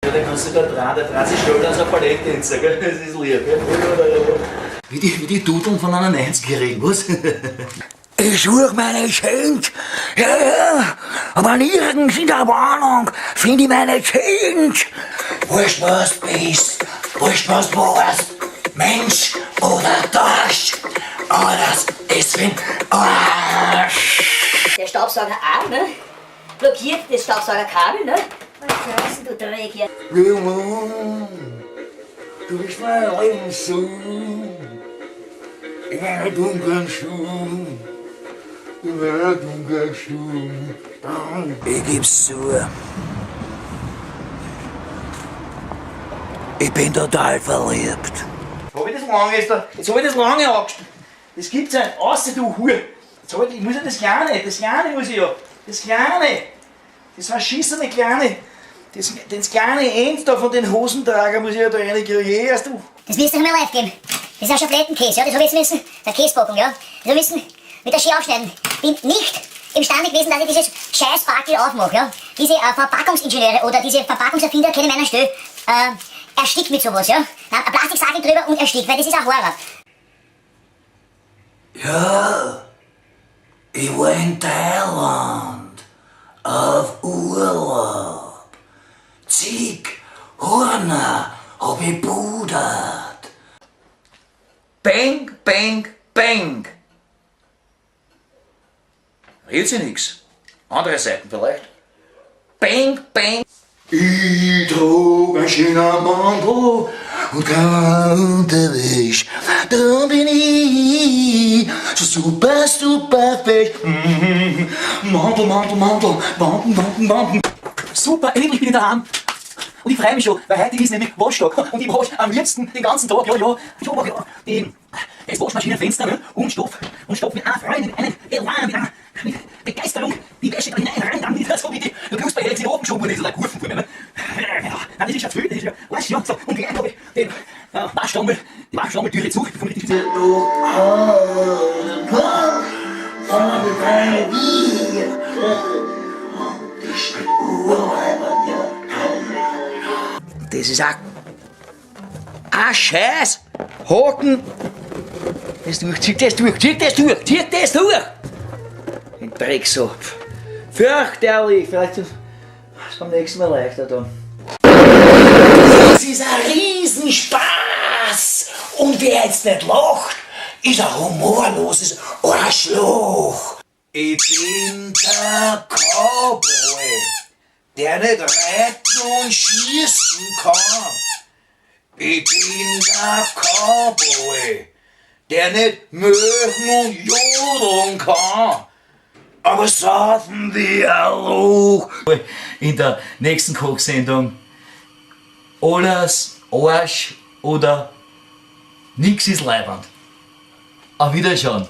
Ja, den kannst du da dran, der dreht sich stolz als eine Balletttänzer, gell? Das ist lieb, gell? Wie die Dudeln von einer 90-Jährigen, was? Ich suche meine Kind. Ja. Aber nirgends in der Wohnung finde ich meine Kind. Wurscht was du bist, wurscht was du warst, Mensch oder Dorsch, alles ist für den Arsch. Der Staubsauger auch, ne? Blockiert das Staubsaugerkabel, ne? Was ist denn du Dreck hier? Du bist mein Lebenssohn. In meiner dunklen Schuhe. Ich geb's zu. Ich bin total verliebt. Jetzt hab ich das lange angestellt. Das gibt's ja nicht. Außer du Hure. Ich muss ja das Kleine muss ich ja. Das Kleine. Das verschissene Kleine. Das kleine End da von den Hosentrager muss ich ja da reinkriegen. Erst du. Das wirst du mir live geben. Das ist ein Schablettenkäse, ja? Das hab ich jetzt müssen. Der Käsepackung, ja? Das hab ich müssen mit der Schere aufschneiden. Bin nicht imstande gewesen, dass ich dieses scheiß Backel aufmache, ja? Diese Verpackungsingenieure oder diese Verpackungserfinder kennen meinen Stö. Erstickt mit sowas, ja? Nein, ein Plastiksackel drüber und erstickt, weil das ist ein Horror. Ja, ich war in Thailand auf Urlaub. Zieg, Hörner hab ich pudert. Bang, bang, bang. Redet sich nix. Andere Seiten vielleicht. Bang, bang. Ich trug ein schöner Mantel und kein Unterwäsch. Da bin ich so super, super fest. Mantel. Super, endlich bin ich daheim. Und ich freue mich schon, weil heute ist nämlich Waschtag. Und ich wasche am liebsten den ganzen Tag, das Waschmaschinenfenster, ne? Und stopf mit einer Freude, mit einem Elan, mit Begeisterung die Wäsche da hinein rein, damit das so wie die Knusper jetzt in den Ofen geschoben wurde, das ist ein Kurven von mir, ne? Ja, das ist ja zu viel, das ist ja, weißt du, ja, so. Und gleich habe ich den die Waschstammeltüre zu, bevor ich die Das ist ein Scheiß. Haken. Zieh das durch. Den Dreck so. Fürchterlich. Vielleicht ist es beim nächsten Mal leichter dann. Das ist ein Riesenspaß. Und wer jetzt nicht lacht, ist ein humorloses Arschloch. Ich bin der Cowboy, der nicht reiten und schießen kann. Ich bin der Cowboy, der nicht mögen und jodeln kann. Aber saufen wir auch. In der nächsten Kochsendung alles Arsch oder nix ist Leiband. Auf Wiederschauen.